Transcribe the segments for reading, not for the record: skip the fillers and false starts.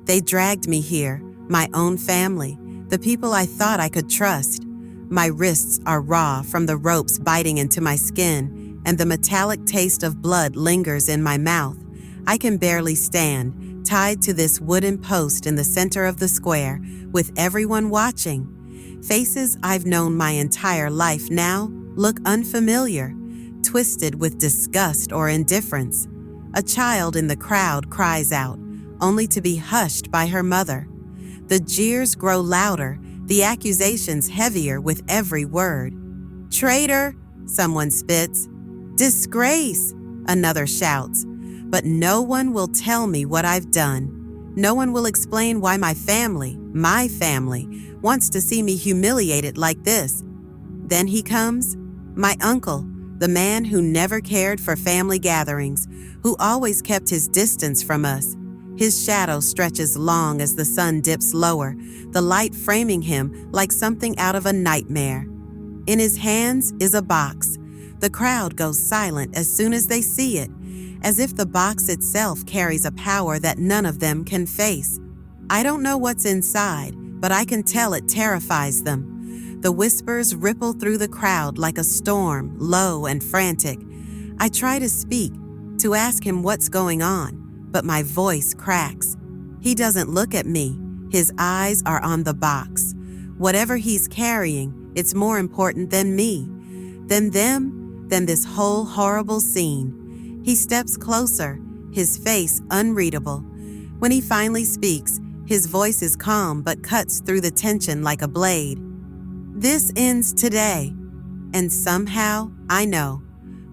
They dragged me here, my own family, the people I thought I could trust. My wrists are raw from the ropes biting into my skin, and the metallic taste of blood lingers in my mouth. I can barely stand, tied to this wooden post in the center of the square, with everyone watching. Faces I've known my entire life now look unfamiliar, twisted with disgust or indifference. A child in the crowd cries out, only to be hushed by her mother. The jeers grow louder, the accusations heavier with every word. "Traitor," someone spits. "Disgrace," another shouts. But no one will tell me what I've done. No one will explain why my family, wants to see me humiliated like this. Then he comes, my uncle, the man who never cared for family gatherings, who always kept his distance from us. His shadow stretches long as the sun dips lower, the light framing him like something out of a nightmare. In his hands is a box. The crowd goes silent as soon as they see it, as if the box itself carries a power that none of them can face. I don't know what's inside, but I can tell it terrifies them. The whispers ripple through the crowd like a storm, low and frantic. I try to speak, to ask him what's going on, but my voice cracks. He doesn't look at me. His eyes are on the box. Whatever he's carrying, it's more important than me, than them, than this whole horrible scene. He steps closer, his face unreadable. When he finally speaks, his voice is calm but cuts through the tension like a blade. "This ends today." And somehow, I know,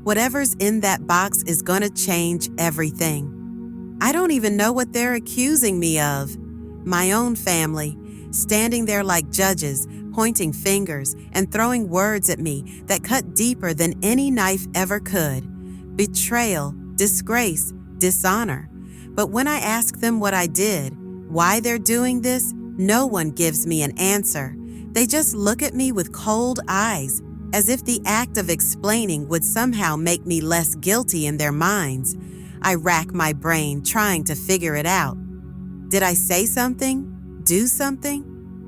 whatever's in that box is gonna change everything. I don't even know what they're accusing me of. My own family, standing there like judges, pointing fingers and throwing words at me that cut deeper than any knife ever could. Betrayal, disgrace, dishonor. But when I ask them what I did, why they're doing this, no one gives me an answer. They just look at me with cold eyes, as if the act of explaining would somehow make me less guilty in their minds. I rack my brain trying to figure it out. Did I say something? Do something?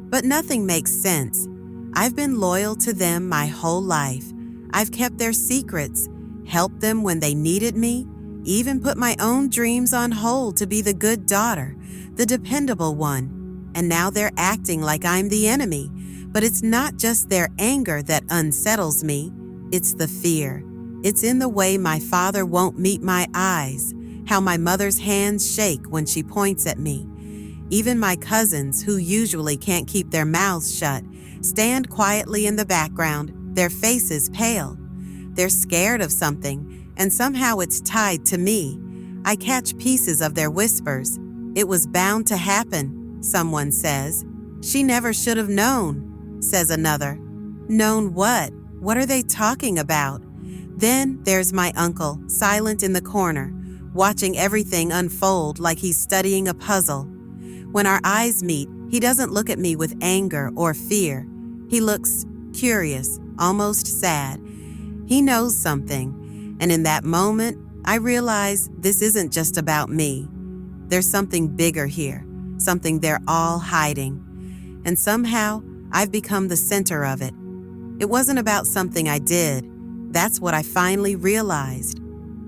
But nothing makes sense. I've been loyal to them my whole life. I've kept their secrets, helped them when they needed me, even put my own dreams on hold to be the good daughter, the dependable one. And now they're acting like I'm the enemy. But it's not just their anger that unsettles me, it's the fear. It's in the way my father won't meet my eyes, how my mother's hands shake when she points at me. Even my cousins, who usually can't keep their mouths shut, stand quietly in the background, their faces pale. They're scared of something, and somehow it's tied to me. I catch pieces of their whispers. "It was bound to happen," someone says. "She never should have known," says another. Known what? What are they talking about? Then there's my uncle, silent in the corner, watching everything unfold like he's studying a puzzle. When our eyes meet, he doesn't look at me with anger or fear. He looks curious, almost sad. He knows something, and in that moment, I realize this isn't just about me. There's something bigger here, something they're all hiding. And somehow, I've become the center of it. It wasn't about something I did. That's what I finally realized.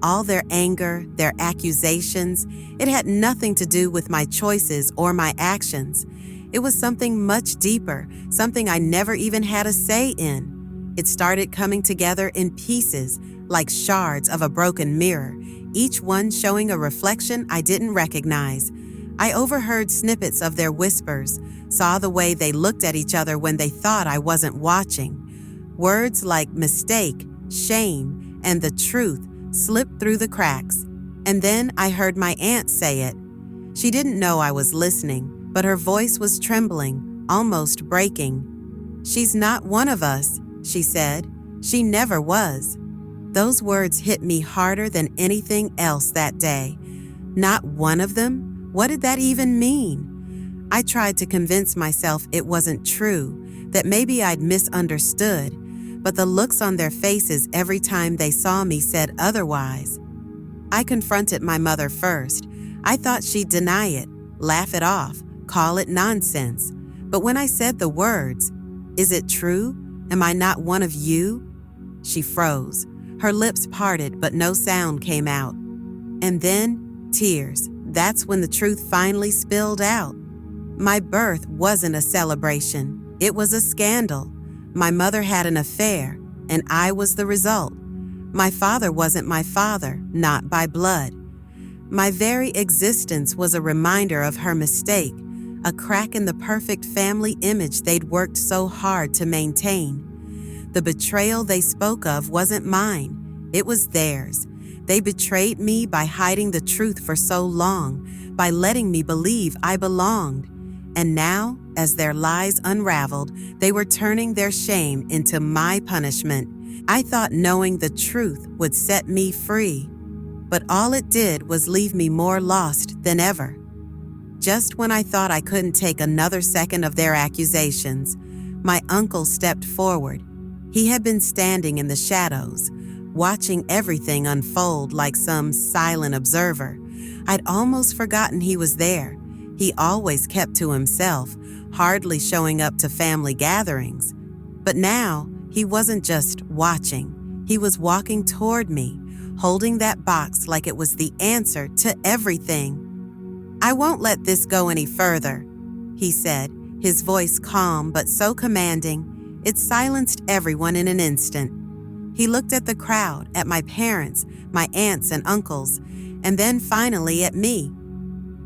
All their anger, their accusations, it had nothing to do with my choices or my actions. It was something much deeper, something I never even had a say in. It started coming together in pieces, like shards of a broken mirror, each one showing a reflection I didn't recognize. I overheard snippets of their whispers, saw the way they looked at each other when they thought I wasn't watching. Words like mistake, shame, and the truth slipped through the cracks. And then I heard my aunt say it. She didn't know I was listening, but her voice was trembling, almost breaking. "She's not one of us," she said. "She never was." Those words hit me harder than anything else that day. Not one of them? What did that even mean? I tried to convince myself it wasn't true, that maybe I'd misunderstood, but the looks on their faces every time they saw me said otherwise. I confronted my mother first. I thought she'd deny it, laugh it off, call it nonsense. But when I said the words, "Is it true? Am I not one of you?" she froze. Her lips parted, but no sound came out. And then, tears. That's when the truth finally spilled out. My birth wasn't a celebration. It was a scandal. My mother had an affair, and I was the result. My father wasn't my father, not by blood. My very existence was a reminder of her mistake, a crack in the perfect family image they'd worked so hard to maintain. The betrayal they spoke of wasn't mine. It was theirs. They betrayed me by hiding the truth for so long, by letting me believe I belonged. And now, as their lies unraveled, they were turning their shame into my punishment. I thought knowing the truth would set me free, but all it did was leave me more lost than ever. Just when I thought I couldn't take another second of their accusations, my uncle stepped forward. He had been standing in the shadows, watching everything unfold like some silent observer. I'd almost forgotten he was there. He always kept to himself, hardly showing up to family gatherings. But now, he wasn't just watching. He was walking toward me, holding that box like it was the answer to everything. "I won't let this go any further," he said, his voice calm but so commanding, it silenced everyone in an instant. He looked at the crowd, at my parents, my aunts and uncles, and then finally at me.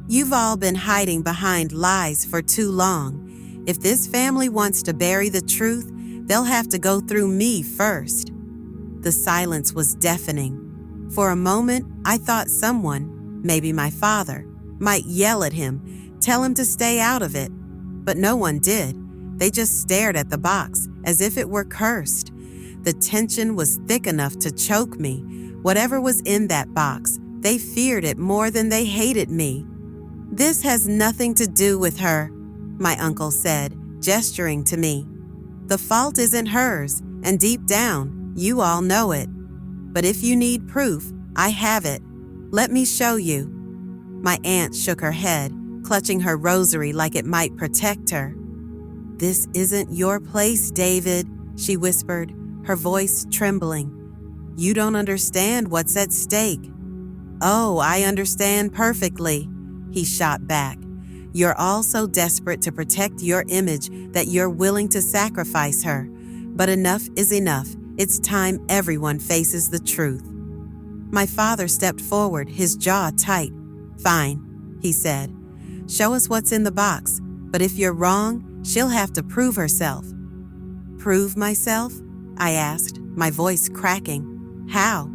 "You've all been hiding behind lies for too long. If this family wants to bury the truth, they'll have to go through me first." The silence was deafening. For a moment, I thought someone, maybe my father, might yell at him, tell him to stay out of it. But no one did. They just stared at the box as if it were cursed. The tension was thick enough to choke me. Whatever was in that box, they feared it more than they hated me. "This has nothing to do with her," my uncle said, gesturing to me. "The fault isn't hers, and deep down, you all know it. But if you need proof, I have it. Let me show you." My aunt shook her head, clutching her rosary like it might protect her. "This isn't your place, David," she whispered, her voice trembling. "You don't understand what's at stake." "Oh, I understand perfectly," he shot back. "You're all so desperate to protect your image that you're willing to sacrifice her. But enough is enough. It's time everyone faces the truth." My father stepped forward, his jaw tight. "Fine," he said. "Show us what's in the box, but if you're wrong, she'll have to prove herself." "Prove myself?" I asked, my voice cracking. "How?"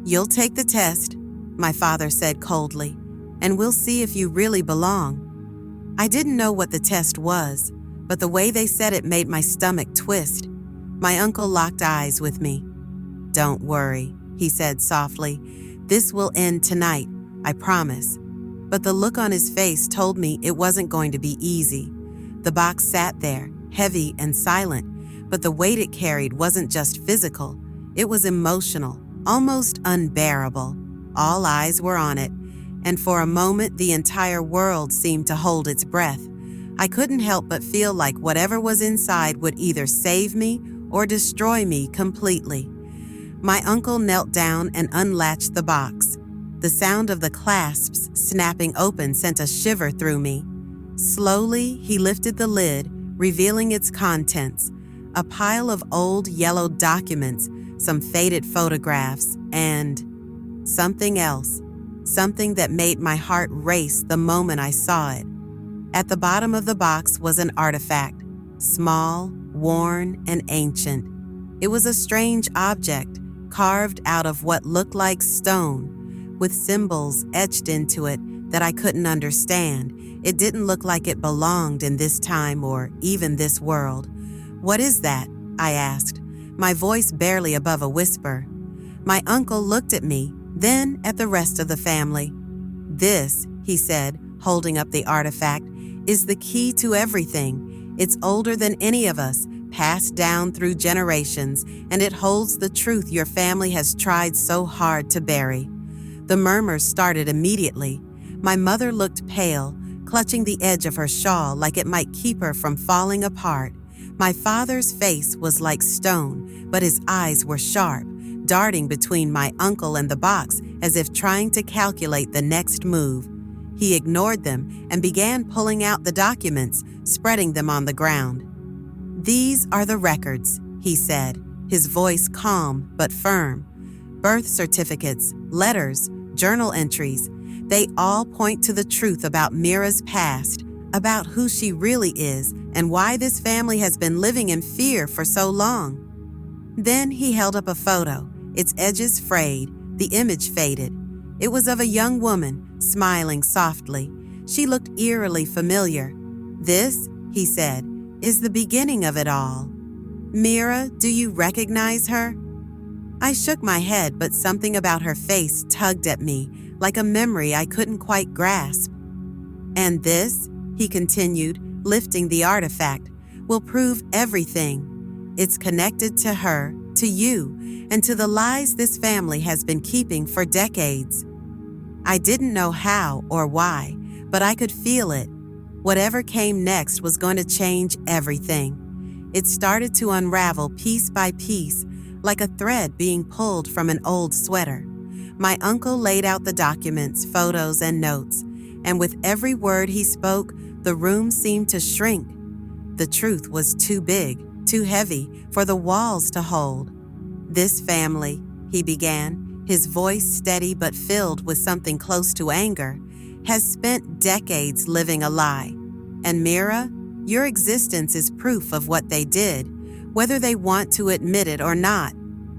"You'll take the test," my father said coldly, "and we'll see if you really belong." I didn't know what the test was, but the way they said it made my stomach twist. My uncle locked eyes with me. "Don't worry," he said softly. "This will end tonight, I promise." But the look on his face told me it wasn't going to be easy. The box sat there, heavy and silent, but the weight it carried wasn't just physical. It was emotional, almost unbearable. All eyes were on it, and for a moment the entire world seemed to hold its breath. I couldn't help but feel like whatever was inside would either save me or destroy me completely. My uncle knelt down and unlatched the box. The sound of the clasps snapping open sent a shiver through me. Slowly, he lifted the lid, revealing its contents: a pile of old yellow documents, some faded photographs, and something else. Something that made my heart race the moment I saw it. At the bottom of the box was an artifact, small, worn, and ancient. It was a strange object, carved out of what looked like stone, with symbols etched into it that I couldn't understand. It didn't look like it belonged in this time or even this world. "What is that?" I asked, my voice barely above a whisper. My uncle looked at me, then at the rest of the family. "This," he said, holding up the artifact, "is the key to everything. It's older than any of us, passed down through generations, and it holds the truth your family has tried so hard to bury." The murmurs started immediately. My mother looked pale, clutching the edge of her shawl like it might keep her from falling apart. My father's face was like stone, but his eyes were sharp, darting between my uncle and the box as if trying to calculate the next move. He ignored them and began pulling out the documents, spreading them on the ground. "These are the records," he said, his voice calm but firm. "Birth certificates, letters, journal entries. They all point to the truth about Mira's past, about who she really is and why this family has been living in fear for so long." Then he held up a photo, its edges frayed, the image faded. It was of a young woman, smiling softly. She looked eerily familiar. "This," he said, "is the beginning of it all. Mira, do you recognize her?" I shook my head, but something about her face tugged at me, like a memory I couldn't quite grasp. "And this," he continued, lifting the artifact, "will prove everything. It's connected to her, to you, and to the lies this family has been keeping for decades." I didn't know how or why, but I could feel it. Whatever came next was going to change everything. It started to unravel piece by piece, like a thread being pulled from an old sweater. My uncle laid out the documents, photos, and notes, and with every word he spoke, the room seemed to shrink. The truth was too big, too heavy for the walls to hold. "This family," he began, his voice steady but filled with something close to anger, "has spent decades living a lie. And Mira, your existence is proof of what they did, whether they want to admit it or not."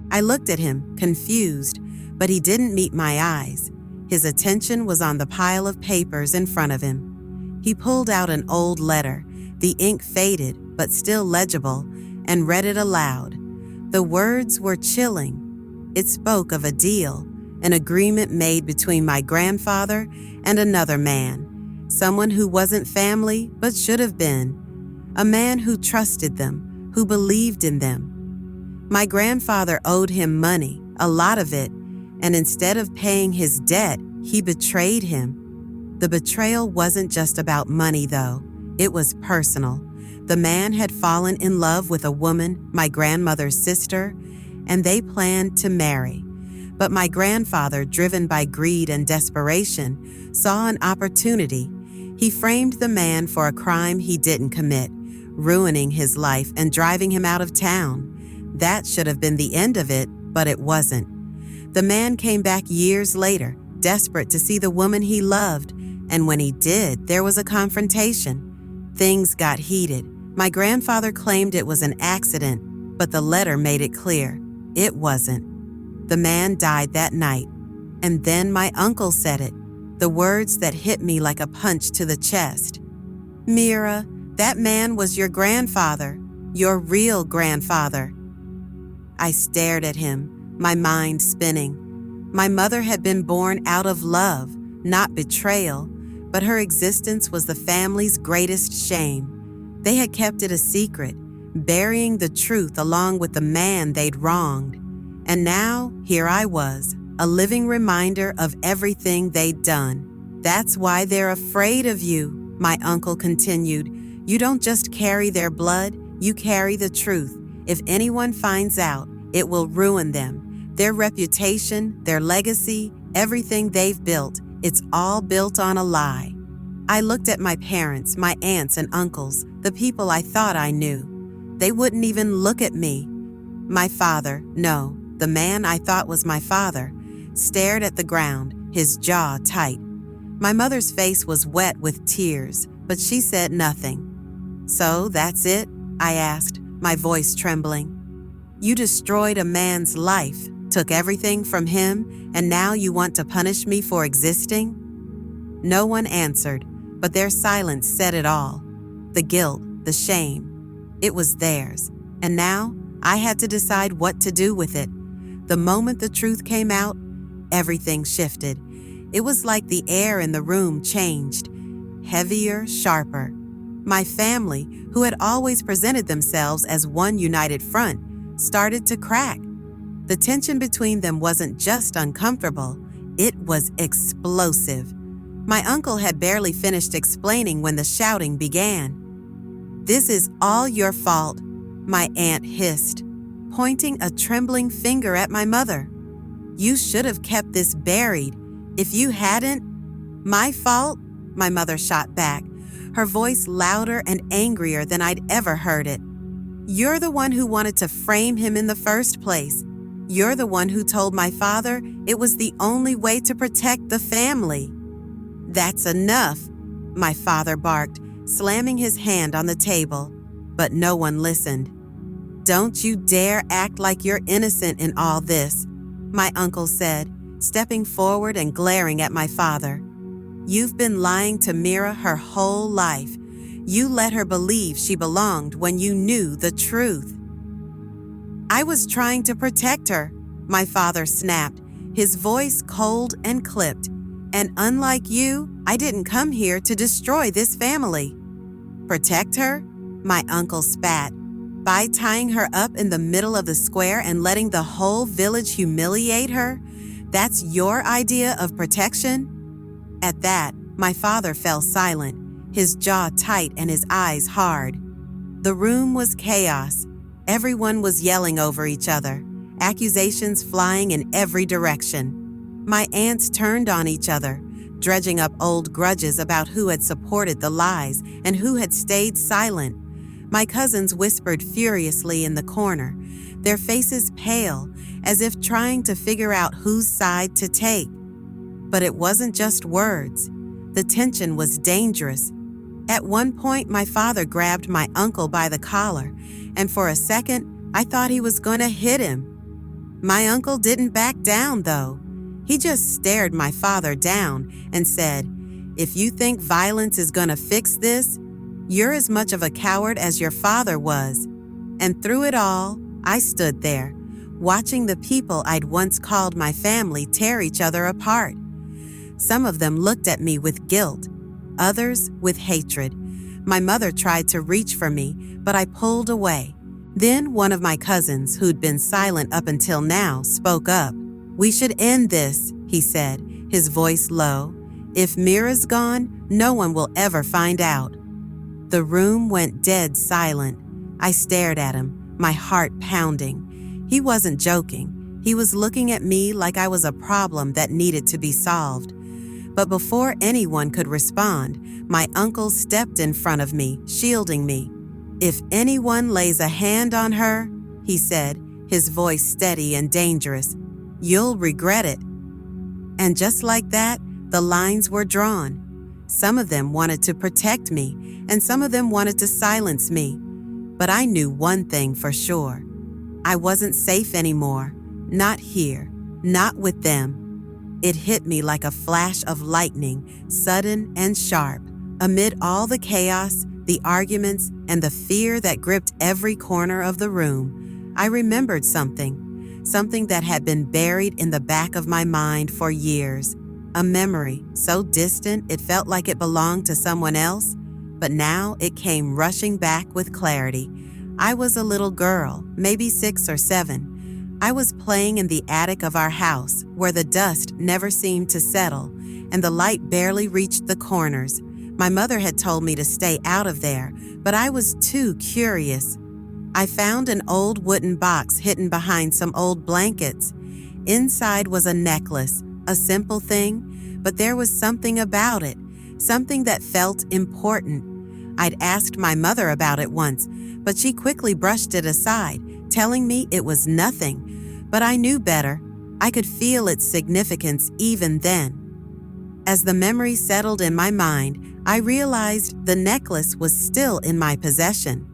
I looked at him, confused, but he didn't meet my eyes. His attention was on the pile of papers in front of him. He pulled out an old letter, the ink faded but still legible, and read it aloud. The words were chilling. It spoke of a deal, an agreement made between my grandfather and another man, someone who wasn't family but should have been, a man who trusted them, who believed in them. My grandfather owed him money, a lot of it, and instead of paying his debt, he betrayed him. The betrayal wasn't just about money, though. It was personal. The man had fallen in love with a woman, my grandmother's sister, and they planned to marry. But my grandfather, driven by greed and desperation, saw an opportunity. He framed the man for a crime he didn't commit, ruining his life and driving him out of town. That should have been the end of it, but it wasn't. The man came back years later, desperate to see the woman he loved, and when he did, there was a confrontation. Things got heated. My grandfather claimed it was an accident, but the letter made it clear. It wasn't. The man died that night, and then my uncle said it, the words that hit me like a punch to the chest. "Mira, that man was your grandfather, your real grandfather." I stared at him, my mind spinning. My mother had been born out of love, not betrayal, but her existence was the family's greatest shame. They had kept it a secret, burying the truth along with the man they'd wronged. And now, here I was, a living reminder of everything they'd done. "That's why they're afraid of you," my uncle continued. "You don't just carry their blood, you carry the truth. If anyone finds out, it will ruin them. Their reputation, their legacy, everything they've built, it's all built on a lie." I looked at my parents, my aunts and uncles, the people I thought I knew. They wouldn't even look at me. My father, no, the man I thought was my father, stared at the ground, his jaw tight. My mother's face was wet with tears, but she said nothing. "So that's it?" I asked, my voice trembling. "You destroyed a man's life, took everything from him, and now you want to punish me for existing?" No one answered, but their silence said it all. The guilt, the shame. It was theirs, and now I had to decide what to do with it. The moment the truth came out, everything shifted. It was like the air in the room changed, heavier, sharper. My family, who had always presented themselves as one united front, started to crack. The tension between them wasn't just uncomfortable, it was explosive. My uncle had barely finished explaining when the shouting began. "This is all your fault," my aunt hissed, pointing a trembling finger at my mother. "You should have kept this buried. If you hadn't—" "My fault?" my mother shot back, her voice louder and angrier than I'd ever heard it. "You're the one who wanted to frame him in the first place. You're the one who told my father it was the only way to protect the family." "That's enough," my father barked, slamming his hand on the table, but no one listened. "Don't you dare act like you're innocent in all this," my uncle said, stepping forward and glaring at my father. "You've been lying to Mira her whole life. You let her believe she belonged when you knew the truth." "I was trying to protect her," my father snapped, his voice cold and clipped. "And unlike you, I didn't come here to destroy this family." "Protect her?" my uncle spat. "By tying her up in the middle of the square and letting the whole village humiliate her? That's your idea of protection?" At that, my father fell silent, his jaw tight and his eyes hard. The room was chaos. Everyone was yelling over each other, accusations flying in every direction. My aunts turned on each other, dredging up old grudges about who had supported the lies and who had stayed silent. My cousins whispered furiously in the corner, their faces pale, as if trying to figure out whose side to take. But it wasn't just words. The tension was dangerous. At one point, my father grabbed my uncle by the collar, and for a second, I thought he was going to hit him. My uncle didn't back down, though. He just stared my father down and said, "If you think violence is going to fix this, you're as much of a coward as your father was." And through it all, I stood there, watching the people I'd once called my family tear each other apart. Some of them looked at me with guilt, others with hatred. My mother tried to reach for me, but I pulled away. Then one of my cousins, who'd been silent up until now, spoke up. "We should end this," he said, his voice low. "If Mira's gone, no one will ever find out." The room went dead silent. I stared at him, my heart pounding. He wasn't joking. He was looking at me like I was a problem that needed to be solved. But before anyone could respond, my uncle stepped in front of me, shielding me. "If anyone lays a hand on her," he said, his voice steady and dangerous, "you'll regret it." And just like that, the lines were drawn. Some of them wanted to protect me, and some of them wanted to silence me. But I knew one thing for sure. I wasn't safe anymore. Not here. Not with them. It hit me like a flash of lightning, sudden and sharp. Amid all the chaos, the arguments, and the fear that gripped every corner of the room, I remembered something that had been buried in the back of my mind for years. A memory so distant it felt like it belonged to someone else, but now it came rushing back with clarity. I was a little girl, maybe 6 or 7. I was playing in the attic of our house, where the dust never seemed to settle, and the light barely reached the corners. My mother had told me to stay out of there, but I was too curious. I found an old wooden box hidden behind some old blankets. Inside was a necklace, a simple thing, but there was something about it, something that felt important. I'd asked my mother about it once, but she quickly brushed it aside, telling me it was nothing. But I knew better. I could feel its significance even then. As the memory settled in my mind, I realized the necklace was still in my possession.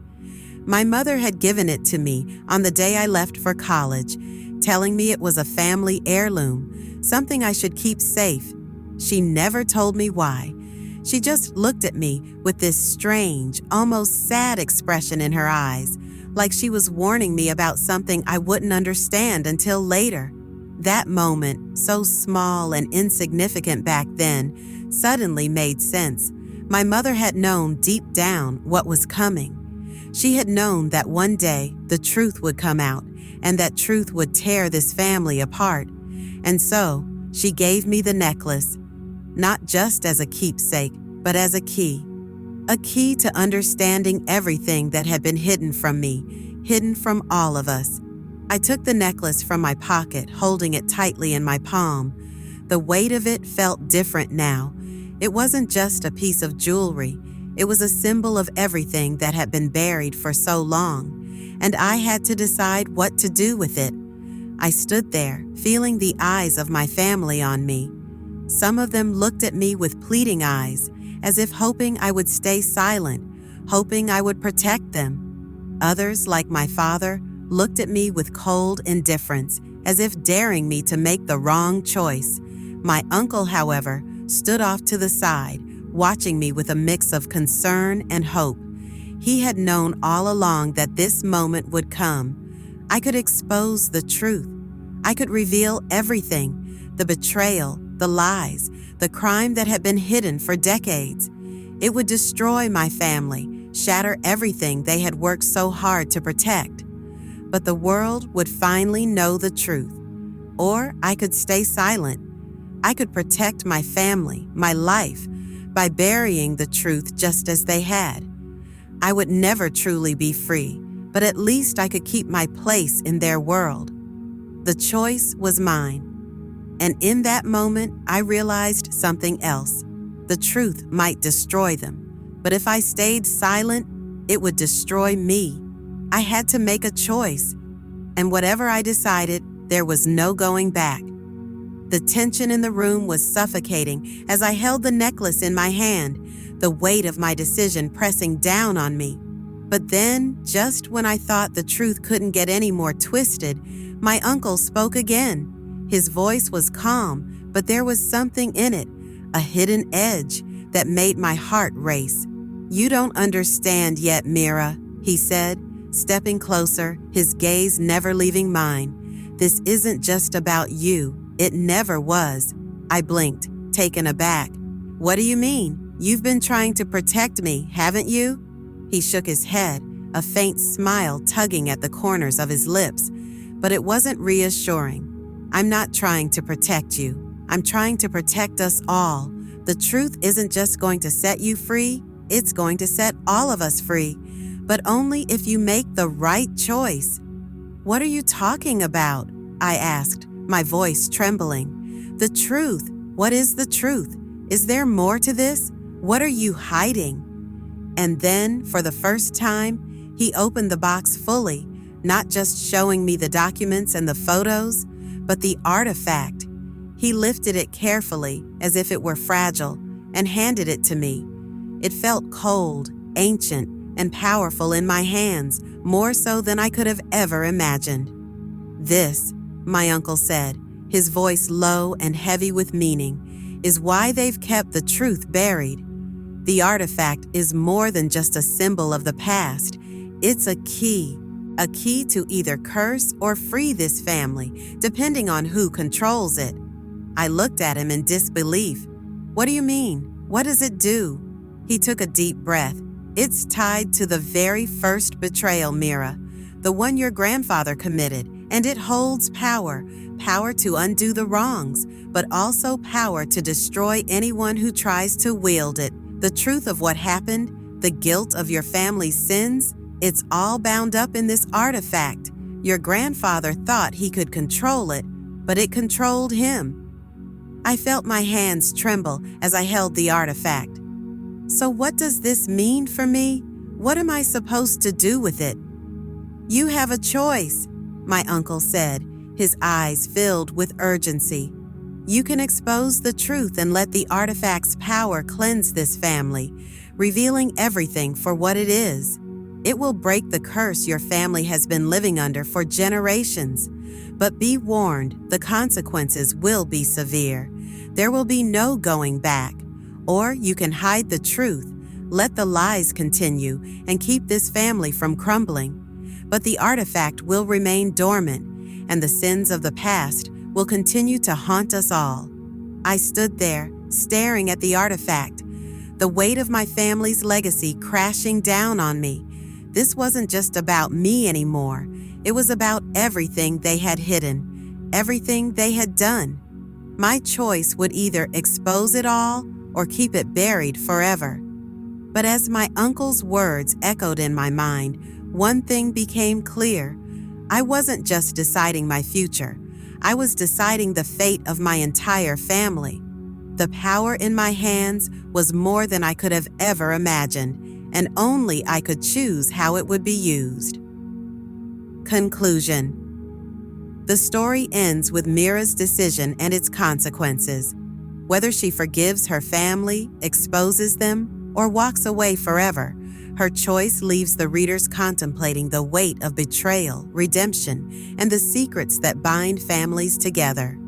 My mother had given it to me on the day I left for college, telling me it was a family heirloom, something I should keep safe. She never told me why. She just looked at me with this strange, almost sad expression in her eyes, like she was warning me about something I wouldn't understand until later. That moment, so small and insignificant back then, suddenly made sense. My mother had known deep down what was coming. She had known that one day the truth would come out, and that truth would tear this family apart. And so, she gave me the necklace. not just as a keepsake, but as a key to understanding everything that had been hidden from me, hidden from all of us. I took the necklace from my pocket, holding it tightly in my palm. The weight of it felt different now. It wasn't just a piece of jewelry. It was a symbol of everything that had been buried for so long, and I had to decide what to do with it. I stood there, feeling the eyes of my family on me. Some of them looked at me with pleading eyes, as if hoping I would stay silent, hoping I would protect them. Others, like my father, looked at me with cold indifference, as if daring me to make the wrong choice. My uncle, however, stood off to the side, watching me with a mix of concern and hope. He had known all along that this moment would come. I could expose the truth. I could reveal everything: the betrayal, the lies, the crime that had been hidden for decades. It would destroy my family, shatter everything they had worked so hard to protect. But the world would finally know the truth. Or I could stay silent. I could protect my family, my life, by burying the truth just as they had. I would never truly be free, but at least I could keep my place in their world. The choice was mine. And in that moment, I realized something else. The truth might destroy them, but if I stayed silent, it would destroy me. I had to make a choice, and whatever I decided, there was no going back. The tension in the room was suffocating as I held the necklace in my hand, the weight of my decision pressing down on me. But then, just when I thought the truth couldn't get any more twisted, my uncle spoke again. His voice was calm, but there was something in it, a hidden edge that made my heart race. "You don't understand yet, Mira," he said, stepping closer, his gaze never leaving mine. "This isn't just about you. It never was." I blinked, taken aback. "What do you mean? You've been trying to protect me, haven't you?" He shook his head, a faint smile tugging at the corners of his lips, but it wasn't reassuring. "I'm not trying to protect you. I'm trying to protect us all. The truth isn't just going to set you free, it's going to set all of us free, but only if you make the right choice." "What are you talking about?" I asked, my voice trembling. "The truth. What is the truth? Is there more to this? What are you hiding?" And then, for the first time, he opened the box fully, not just showing me the documents and the photos, but the artifact. He lifted it carefully, as if it were fragile, and handed it to me. It felt cold, ancient, and powerful in my hands, more so than I could have ever imagined. "This," my uncle said, his voice low and heavy with meaning, "is why they've kept the truth buried. The artifact is more than just a symbol of the past. It's a key to either curse or free this family, depending on who controls it." I looked at him in disbelief. "What do you mean? What does it do?" He took a deep breath. "It's tied to the very first betrayal, Mira, the one your grandfather committed, and it holds power to undo the wrongs, but also power to destroy anyone who tries to wield it. The truth of what happened, the guilt of your family's sins, it's all bound up in this artifact. Your grandfather thought he could control it, but it controlled him." I felt my hands tremble as I held the artifact. "So what does this mean for me? What am I supposed to do with it?" "You have a choice," my uncle said, his eyes filled with urgency. "You can expose the truth and let the artifact's power cleanse this family, revealing everything for what it is. It will break the curse your family has been living under for generations. But be warned, the consequences will be severe. There will be no going back. Or you can hide the truth, let the lies continue, and keep this family from crumbling. But the artifact will remain dormant, and the sins of the past will continue to haunt us all." I stood there, staring at the artifact, the weight of my family's legacy crashing down on me. This wasn't just about me anymore. It was about everything they had hidden, everything they had done. My choice would either expose it all or keep it buried forever. But as my uncle's words echoed in my mind, one thing became clear. I wasn't just deciding my future. I was deciding the fate of my entire family. The power in my hands was more than I could have ever imagined, and only I could choose how it would be used. Conclusion. The story ends with Mira's decision and its consequences. Whether she forgives her family, exposes them, or walks away forever, her choice leaves the readers contemplating the weight of betrayal, redemption, and the secrets that bind families together.